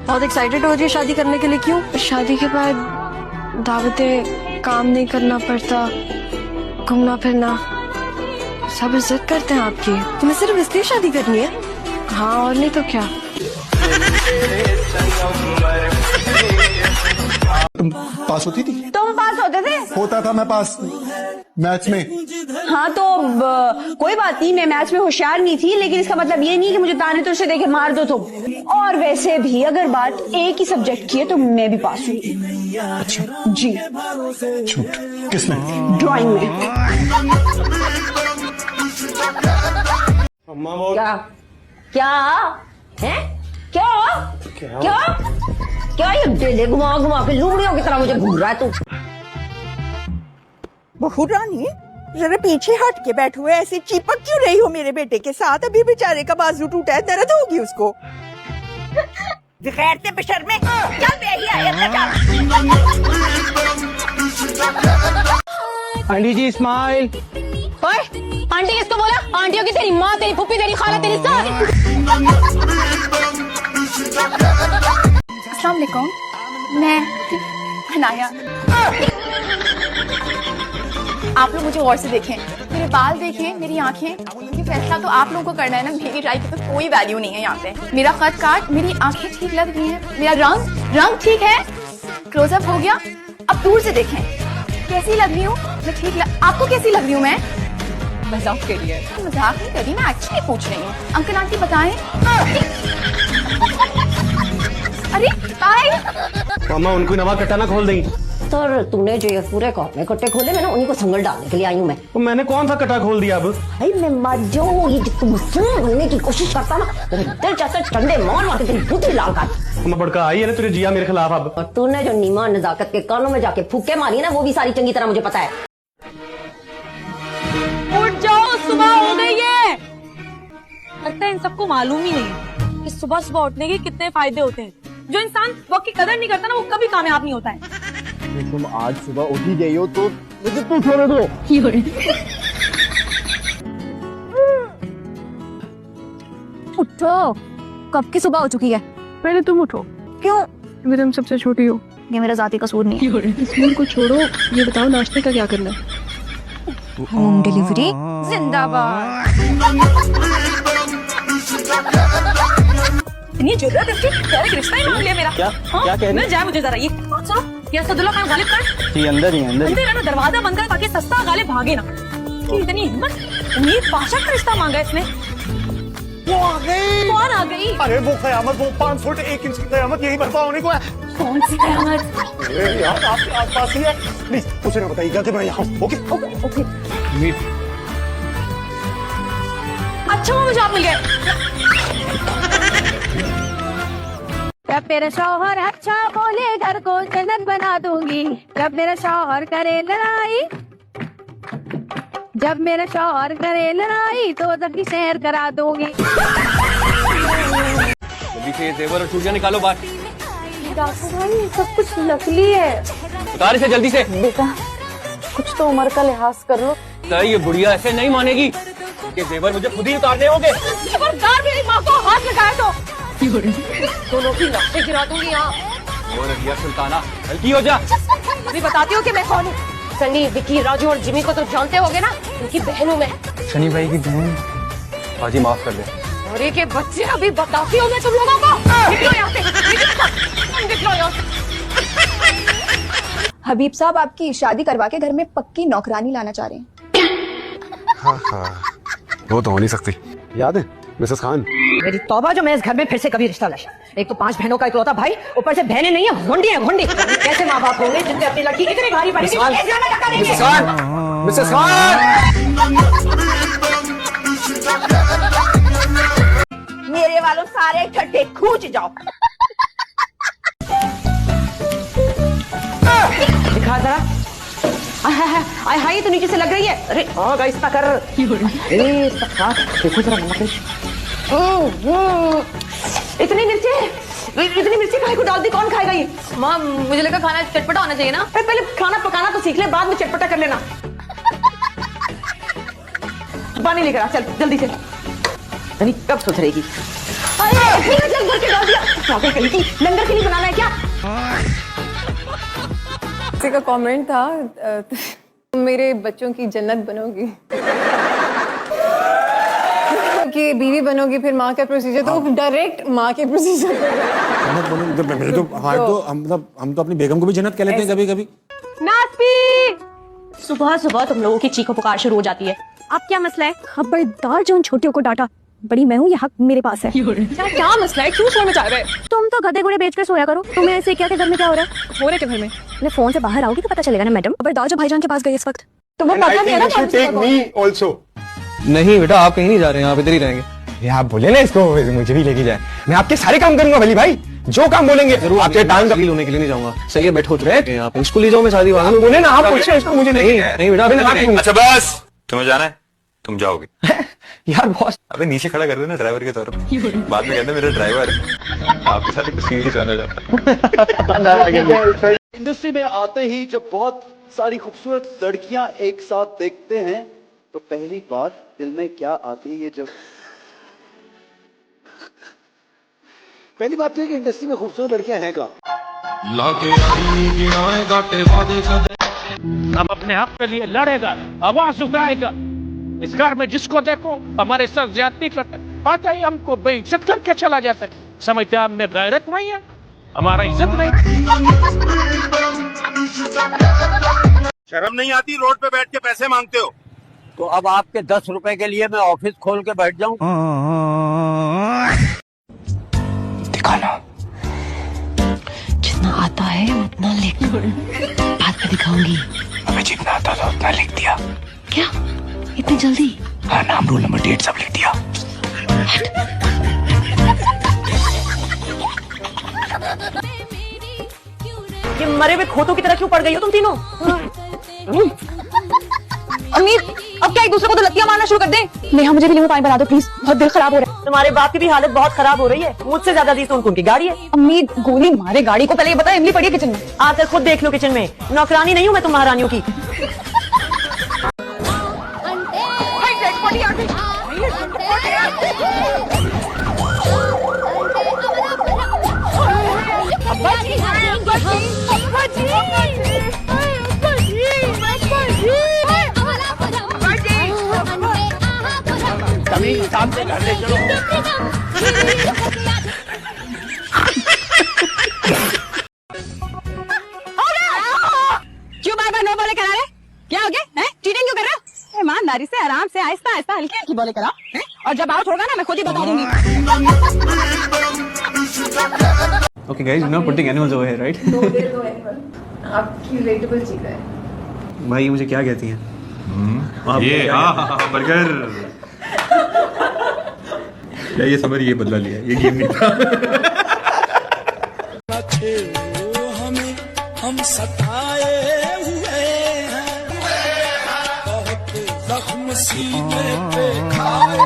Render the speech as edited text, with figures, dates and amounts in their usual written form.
बहुत एक्साइटेड हो रही है शादी करने के लिए, क्यों? शादी के बाद दावतें, काम नहीं करना पड़ता, घूमना फिरना, सब इज्जत करते हैं आपकी। तुम्हें सिर्फ इसलिए शादी करनी है? हाँ, और नहीं तो क्या। तुम पास होती थी? तुम पास होते थे? होता था मैं पास मैथ्स में। हाँ तो कोई बात नहीं, मैं मैथ्स में होशियार नहीं थी, लेकिन इसका मतलब ये नहीं कि मुझे ताने तुझसे देके मार दो तुम। और वैसे भी अगर बात एक ही सब्जेक्ट की है तो मैं भी पास हूँ। अच्छा जी। झूठ। किसमें? ड्राइंग में। क्या क्या है? क्या क्या ये डेले घुमा घुमा के लूमड़ियों की तरह मुझे घूर रहा है तू? बहू रानी जरा पीछे हट के बैठो, ऐसे चिपक क्यों रही हो मेरे बेटे के साथ? अभी बेचारे का बाजू टूटा है, दर्द होगी उसको। खैर से बेशर्मे, चल आंटी जी स्माइल। ओए, आंटी किसको बोला? आंटियों की तेरी माँ, तेरी फूफी, तेरी खाला, तेरी सास। अस्सलाम वालेकुम, मैं हनाया। आप लोग मुझे गौर से देखें, मेरे बाल देखें, मेरी आंखें। ये फैसला तो आप लोगों को करना है ना, मेरी राय की तो कोई वैल्यू नहीं है यहाँ पे। मेरा कद काट, मेरी आंखें ठीक लग रही हैं, मेरा रंग ठीक है, क्लोजअप हो गया। अब दूर से देखें, कैसी लग रही हूँ मैं? आपको कैसी लग रही हूँ मैं? मजाक कर रही है? मजाक नहीं कर रही, मैं एक्चुअली पूछ रही हूँ। अंकल आंटी बताएं। अरे बाय। मामा उनको नवा कट्टा ना खोल दें। तो तूने जो ये पूरे कॉप में कट्टे खोले, मैंने उन्हीं को संगल डालने के लिए आई हूँ मैं। तो मैंने कौन सा कट्टा खोल दिया? अब भाई मैं मर जाऊँ, ये तुम मुसलमान बनने की कोशिश करता ना, तेरे दिल जैसे डंडे मार मार के तेरी बुद्धि लाल कर। मैं बड़का आई है ना तुझे जिया मेरे खिलाफ। अब और तूने जो नीमा नजाकत के कानों में जाके फूके मारी ना, वो भी सारी चंगी तरह मुझे पता है। उठ जाओ, सुबह हो गई है। लगता है इन सबको मालूम ही नहीं कि सुबह सुबह उठने के कितने फायदे होते हैं। जो इंसान वक्त की कदर नहीं करता ना, वो कभी कामयाब नहीं होता है। तुम आज सुबह उठ ही गई हो तो मुझे तू छोड़ दो। उठो, कब की सुबह हो चुकी है? पहले तुम उठो। क्यों? क्योंकि तुम सबसे छोटी हो। ये मेरा जाती कसूर नहीं है। कसूर को छोड़ो, ये बताओ नाश्ते का क्या करना है? होम डिलीवरी जिंदाबाद। इतनी जरूरत है डायरेक्ट रिश्ता ही मांग लिया मेरा। क्या क्या कह रही? मिल जाए मुझे जरा ये सुनो, ये असदुल्ला खान गालिब कर। ये अंदर ही अंदर है ना, दरवाजा बंद कर ताकि सस्ता गालिब भागे ना। इतनी हिम्मत, उम्मीद पाशा का रिश्ता मांगा इसने। वो आ गई। कौन आ गई? अरे वो कयामत, वो 5 फुट 1 इंच की कयामत यही बर्पा होने को है। कौन सी कयामत? अरे यार आपके आसपास ही है। प्लीज उसे ना बताइएगा कि मैं यहाँ हूँ। Okay okay. अच्छा वो मुझे आप मिल गए। जब मेरा शौहर अच्छा बोले, घर को जन्नत बना दूंगी। जब मेरा शौहर करे लड़ाई, जब मेरा शौहर करे लड़ाई, तो जबकि शहर करा दूंगी। जल्दी से जेवर और चूड़ियां निकालो बाहर। भाई सब कुछ नकली है। उतार इसे जल्दी से। बेटा कुछ तो उम्र का लिहाज कर लो। तो ये बुढ़िया ऐसे नहीं मानेगी। ये जेवर मुझे खुद ही उतारने होंगे। खबरदार मेरी माँ को हाथ लगाया तो दोनों की नक्शे गिरा दूंगी यहाँ। और रबिया सुल्ताना हल्की हो जा। अभी बताती हूँ कि मैं कौन हूँ। सनी, विकी, राजू और जिमी को तो जानते होगे ना, उनकी बहन हूँ मैं। शनि भाई की बहन। बाजी माफ कर दे। अरे के बच्चे, अभी बताती हूँ मैं तुम लोगों को। निकलो यहाँ से, निकलो यहाँ से। हबीब साहब आपकी शादी करवा के घर में पक्की नौकरानी लाना चाह रहे हैं। हाँ वो तो हो नहीं सकती। याद है मिसेस खान? मेरी तौबा जो मैं इस घर में फिर से कभी रिश्ता लाया। एक तो 5 बहनों का इकलौता भाई, ऊपर से बहनें नहीं है, घोंडी है घोंडी। कैसे माँ बाप होंगे जिनसे अपनी लड़की इतनी भारी पड़ेगी? मिसेस खान। मेरे वालों सारे इकट्ठे कूच जाओ। दिखा जरा। आय हाय, तो नीचे से लग रही है। अरे हाँ गाइस ना कर। देखो जरा इतनी मिर्ची खाए को डाल दी, कौन खाएगा ये? माँ मुझे लगा खाना चटपटा होना चाहिए ना। पहले खाना पकाना तो सीख ले, बाद में चटपटा कर लेना। पानी लेकर आ, चल जल्दी से। कब सोच रहेगी? अरे पागल कहीं की लंगर के लिए बनाना है क्या? किसी का कमेंट था तुम मेरे बच्चों की जन्नत बनोगी कि बीवी बनोगी फिर माँ का प्रोसीजर तो डायरेक्ट माँ के प्रोसीजर मैं तो हम तो अपनी बेगम को भी जन्नत कह लेते हैं कभी कभी। सुबह सुबह तुम लोगों की चीखो पुकार शुरू हो जाती है। अब क्या मसला है? खबरदार जो उन छोटियों को डांटा, बड़ी मैं हूँ, ये हक मेरे पास है। क्या मसला है? क्यों शोर मचा रहे? तुम तो गधे गुड़े बेच कर सोया करो। तुम्हें ऐसे क्या घर में क्या हो रहा है? हो रहे थे घर में। अपने फोन से बाहर आओगी तो पता चलेगा ना मैडम। खबरदार जो भाईजान के पास गई इस वक्त। तुम्हें And I पता नहीं है think you should take ना? me also. नहीं बेटा, आप कहीं नहीं जा रहे हैं, आप इधर ही रहेंगे। ये आप बोले ना इसको मुझे भी लेके जाए, मैं आपके सारे काम करूंगा वली भाई, जो काम बोलेंगे आपके टाइम शादी होने के लिए नहीं जाऊंगा। सही है, बैठो आप स्कूल ही जाओ, मैं शादी वाला बोले ना, आप पूछे इसको, मुझे नहीं नहीं बेटा। अच्छा बस, तुम्हें जाना है, तुम जाओगे। यार बॉस, अबे नीचे खड़ा कर देना ड्राइवर के तौर पर, बाद में कहते मेरा ड्राइवर आपके साथ एक सीरीज आना चाहता है। इंडस्ट्री में आते ही जब बहुत सारी खूबसूरत लड़कियां एक साथ देखते हैं तो पहली बात दिल में क्या आती है? जब पहली बात तो है कि इंडस्ट्री में खूबसूरत लड़कियां हैं कहाँ? हम अपने हक के लिए लड़ेगा, आवाज उठाएगा। इस घर में जिसको देखो हमारे साथ ज्यादती करता है, पता ही हमको बेइज्जत करके चला जाता है। समझते हैं हमने गैरत नहीं है, हमारा इज्जत नहीं। शर्म नहीं आती रोड पे बैठ के पैसे मांगते हो? तो अब आपके 10 रुपए के लिए मैं ऑफिस खोल के बैठ जाऊं? दिखाना जितना आता है उतना लिख, बाद में दिखाऊंगी। हमें जितना आता था उतना लिख दिया। क्या इतनी जल्दी? हाँ, नाम, रोल नंबर, डेट सब लिख दिया। ये मरे हुए खोतों की तरह क्यों पड़ गई हो तुम तीनों? अम्मी, अब क्या एक दूसरे को तो लत्तियां मारना शुरू कर दे? नेहा, मुझे भी नींबू पानी बना दो प्लीज, बहुत दिल खराब हो रहा है। तुम्हारे बाप की भी हालत बहुत खराब हो रही है, मुझसे ज्यादा दी तो उनकी गाड़ी है। अम्मी, गोली मारे गाड़ी को, पहले ये बता इमली पड़ी है किचन में? आकर खुद देख लो किचन में, नौकरानी नहीं हूँ मैं तुम महारानियों की। काम से घर ले चलो। क्यों बार बार नो बोले करा रहे? क्या हो गया? चीटिंग क्यों कर रहे हो? ईमानदारी से, आराम से, आहिस्ता आहिस्ता, हल्की हल्की बोले करा। और जब आउट होगा ना मैं खुद ही बता दूंगी। Okay guys, you're not putting animals over here, right? दो एनिमल आपकी रेटेबल चीज है। भाई ये मुझे क्या कहती हैं? ये बर्गर। ये समझ, ये बदला लिया, ये गेम नहीं था। हम सताए हुए हैं, बहुत जख्म सीने पे खाए